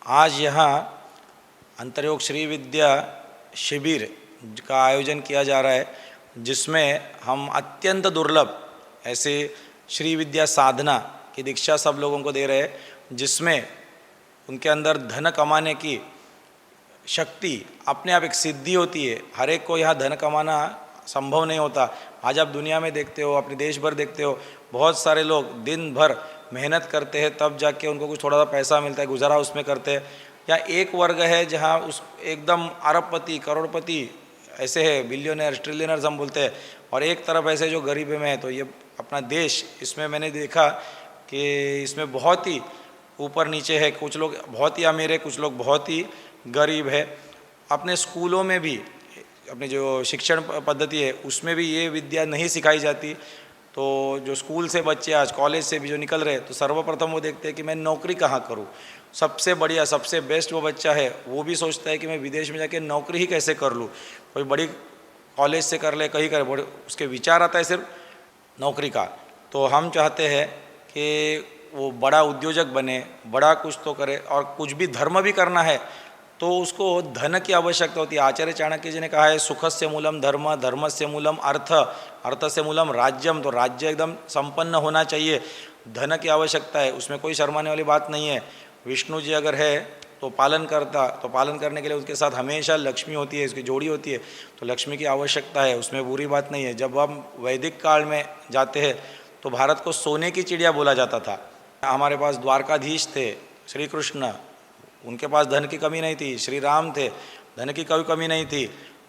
आज यहाँ अंतर्योग श्री विद्या शिविर का आयोजन किया जा रहा है, जिसमें हम अत्यंत दुर्लभ ऐसे श्री विद्या साधना की दीक्षा सब लोगों को दे रहे हैं, जिसमें उनके अंदर धन कमाने की शक्ति अपने आप एक सिद्धि होती है। हर एक को यहाँ धन कमाना संभव नहीं होता। आज आप दुनिया में देखते हो, अपने देश भर देखते हो, बहुत सारे लोग दिन भर मेहनत करते हैं तब जाके उनको कुछ थोड़ा सा पैसा मिलता है, गुजारा उसमें करते हैं। या एक वर्ग है जहाँ उस एकदम अरबपति करोड़पति ऐसे है, बिलियनर्स ट्रिलियनर्स हम बोलते हैं, और एक तरफ ऐसे जो गरीब में है। तो ये अपना देश, इसमें मैंने देखा कि इसमें बहुत ही ऊपर नीचे है, कुछ लोग बहुत ही अमीर है, कुछ लोग बहुत ही गरीब है। अपने स्कूलों में भी, अपने जो शिक्षण पद्धति है उसमें भी ये विद्या नहीं सिखाई जाती। तो जो स्कूल से बच्चे आज कॉलेज से भी जो निकल रहे हैं, तो सर्वप्रथम वो देखते हैं कि मैं नौकरी कहाँ करूँ। सबसे बढ़िया सबसे बेस्ट वो बच्चा है, वो भी सोचता है कि मैं विदेश में जाके नौकरी ही कैसे कर लूँ, कोई बड़ी कॉलेज से कर ले, कहीं करे, उसके विचार आता है सिर्फ नौकरी का। तो हम चाहते हैं कि वो बड़ा उद्योजक बने, बड़ा कुछ तो करे, और कुछ भी धर्म भी करना है तो उसको धन की आवश्यकता होती है। आचार्य चाणक्य जी ने कहा है, सुखस्य मूलम धर्म, धर्मस्य मूलम अर्थ, अर्थस्य मूलम राज्यम। तो राज्य एकदम संपन्न होना चाहिए, धन की आवश्यकता है, उसमें कोई शर्माने वाली बात नहीं है। विष्णु जी अगर है तो पालन करता, तो पालन करने के लिए उसके साथ हमेशा लक्ष्मी होती है, उसकी जोड़ी होती है, तो लक्ष्मी की आवश्यकता है, उसमें बुरी बात नहीं है। जब हम वैदिक काल में जाते हैं तो भारत को सोने की चिड़िया बोला जाता था। हमारे पास द्वारकाधीश थे श्री कृष्ण, उनके पास धन की कमी नहीं थी। श्री राम थे, धन की कोई कमी नहीं थी,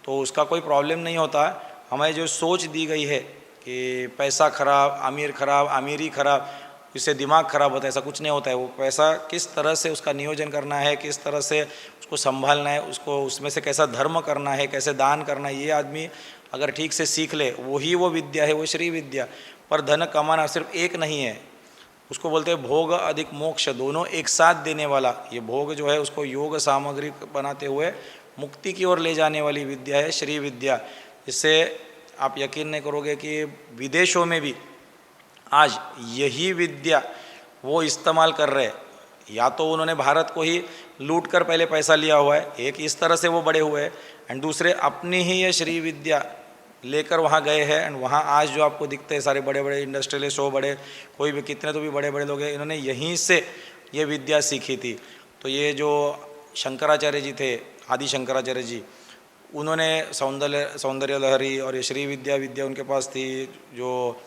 तो उसका कोई प्रॉब्लम नहीं होता। हमें जो सोच दी गई है कि पैसा खराब, अमीर खराब, अमीरी खराब, इससे दिमाग खराब होता है, ऐसा कुछ नहीं होता है। वो पैसा किस तरह से उसका नियोजन करना है, किस तरह से उसको संभालना है, उसको उसमें से कैसा धर्म करना है, कैसे दान करना है, ये आदमी अगर ठीक से सीख ले, वही वो विद्या है, वो श्री विद्या। पर धन कमाना सिर्फ एक नहीं है, उसको बोलते हैं भोग अधिक मोक्ष, दोनों एक साथ देने वाला। ये भोग जो है उसको योग सामग्री बनाते हुए मुक्ति की ओर ले जाने वाली विद्या है श्री विद्या। इससे आप यकीन नहीं करोगे कि विदेशों में भी आज यही विद्या वो इस्तेमाल कर रहे हैं। या तो उन्होंने भारत को ही लूट कर पहले पैसा लिया हुआ है, एक इस तरह से वो बड़े हुए हैं, एंड दूसरे अपनी ही ये श्री विद्या लेकर वहाँ गए हैं। एंड वहाँ आज जो आपको दिखते हैं सारे बड़े बड़े इंडस्ट्रियलिस्ट हो, बड़े कोई भी कितने तो भी बड़े बड़े लोग हैं, इन्होंने यहीं से ये विद्या सीखी थी। तो ये जो शंकराचार्य जी थे, आदि शंकराचार्य जी, उन्होंने सौंदर्य लहरी और ये श्री विद्या उनके पास थी। जो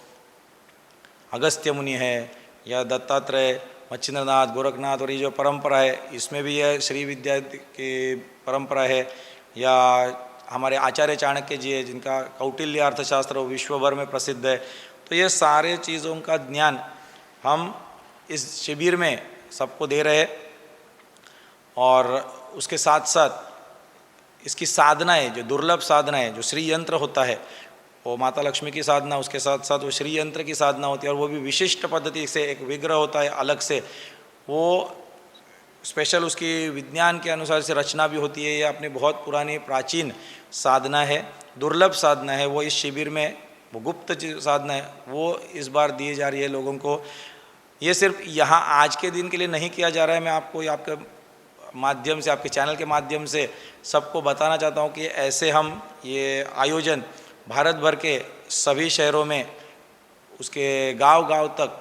अगस्त्य मुनि है, या दत्तात्रेय, मच्छिंद्रनाथ, गोरखनाथ, और ये जो परंपरा है इसमें भी यह श्री विद्या की परंपरा है। या हमारे आचार्य चाणक्य जी है, जिनका कौटिल्य अर्थशास्त्र विश्व भर में प्रसिद्ध है। तो ये सारे चीज़ों का ज्ञान हम इस शिविर में सबको दे रहे हैं, और उसके साथ साथ इसकी साधनाएँ, जो दुर्लभ साधनाएँ, जो श्री यंत्र होता है, वो माता लक्ष्मी की साधना, उसके साथ साथ वो श्री यंत्र की साधना होती है, और वो भी विशिष्ट पद्धति से। एक विग्रह होता है अलग से, वो स्पेशल उसकी विज्ञान के अनुसार से रचना भी होती है। ये अपनी बहुत पुरानी प्राचीन साधना है, दुर्लभ साधना है। वो इस शिविर में, वो गुप्त साधना है, वो इस बार दी जा रही है लोगों को। ये सिर्फ यहाँ आज के दिन के लिए नहीं किया जा रहा है। मैं आपको आपके माध्यम से, आपके चैनल के माध्यम से सबको बताना चाहता हूँ कि ऐसे हम ये आयोजन भारत भर के सभी शहरों में, उसके गांव-गांव तक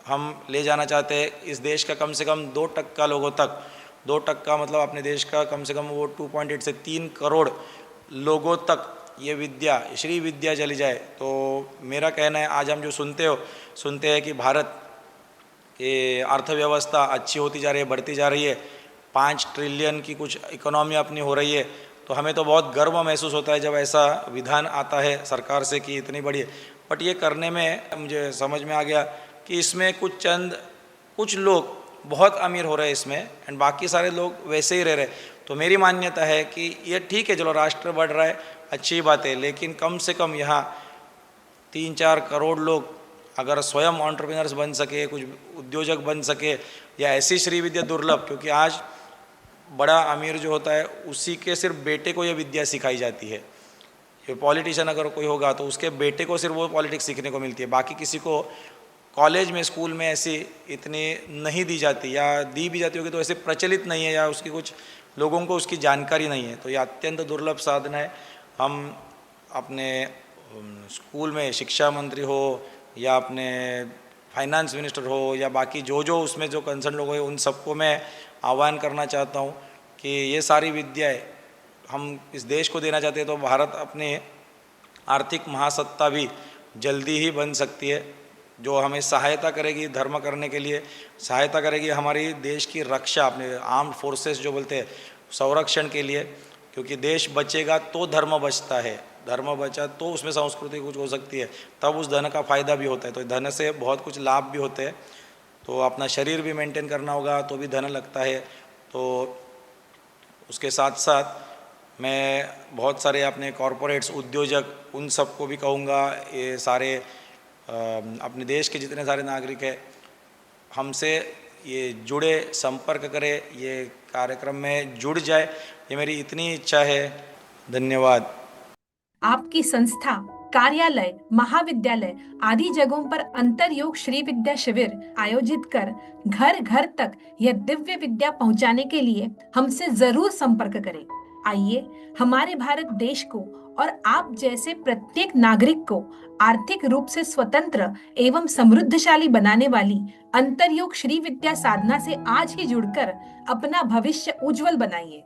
हम ले जाना चाहते हैं। इस देश का कम से कम 2% लोगों तक, 2% मतलब अपने देश का कम से कम वो 2.8 से 3 करोड़ लोगों तक ये विद्या, श्री विद्या चली जाए। तो मेरा कहना है, आज हम जो सुनते हैं कि भारत की अर्थव्यवस्था अच्छी होती जा रही है, बढ़ती जा रही है, 5 ट्रिलियन की कुछ इकोनॉमी अपनी हो रही है, तो हमें तो बहुत गर्व महसूस होता है जब ऐसा विधान आता है सरकार से कि इतनी बड़ी है। बट ये करने में मुझे समझ में आ गया कि इसमें कुछ लोग बहुत अमीर हो रहे हैं इसमें, एंड बाकी सारे लोग वैसे ही रह रहे। तो मेरी मान्यता है कि ये ठीक है, चलो राष्ट्र बढ़ रहा है, अच्छी बात है, लेकिन कम से कम यहाँ 3-4 करोड़ लोग अगर स्वयं एंटरप्रेन्योर्स बन सके, कुछ उद्योजक बन सके, या ऐसी श्री विद्या दुर्लभ, क्योंकि आज बड़ा अमीर जो होता है उसी के सिर्फ बेटे को ये विद्या सिखाई जाती है। ये पॉलिटिशियन अगर कोई होगा तो उसके बेटे को सिर्फ वो पॉलिटिक्स सीखने को मिलती है, बाकी किसी को कॉलेज में स्कूल में ऐसी इतनी नहीं दी जाती, या दी भी जाती होगी तो ऐसे प्रचलित नहीं है, या उसकी कुछ लोगों को उसकी जानकारी नहीं है। तो ये अत्यंत दुर्लभ साधन है। हम अपने स्कूल में शिक्षा मंत्री हो या अपने फाइनेंस मिनिस्टर हो या बाकी जो जो उसमें जो कंसर्न लोग हैं, उन सबको मैं आह्वान करना चाहता हूँ कि ये सारी विद्याएं हम इस देश को देना चाहते हैं, तो भारत अपने आर्थिक महासत्ता भी जल्दी ही बन सकती है, जो हमें सहायता करेगी धर्म करने के लिए, सहायता करेगी हमारी देश की रक्षा, अपने आर्म्ड फोर्सेस जो बोलते हैं संरक्षण के लिए। क्योंकि देश बचेगा तो धर्म बचता है, धर्म बचा तो उसमें संस्कृति कुछ हो सकती है, तब उस धन का फायदा भी होता है। तो धन से बहुत कुछ लाभ भी होते हैं। तो अपना शरीर भी मेंटेन करना होगा तो भी धन लगता है। तो उसके साथ साथ मैं बहुत सारे अपने कॉरपोरेट्स, उद्योजक, उन सबको भी कहूँगा, ये सारे अपने देश के जितने सारे नागरिक हैं हमसे ये जुड़े, संपर्क करें, ये कार्यक्रम में जुड़ जाए, ये मेरी इतनी इच्छा है। धन्यवाद। आपकी संस्था, कार्यालय, महाविद्यालय आदि जगहों पर अंतर योग श्री विद्या शिविर आयोजित कर घर घर तक यह दिव्य विद्या पहुंचाने के लिए हमसे जरूर संपर्क करें। आइए हमारे भारत देश को और आप जैसे प्रत्येक नागरिक को आर्थिक रूप से स्वतंत्र एवं समृद्धशाली बनाने वाली अंतर योग श्री विद्या साधना से आज ही जुड़कर अपना भविष्य उज्जवल बनाइए।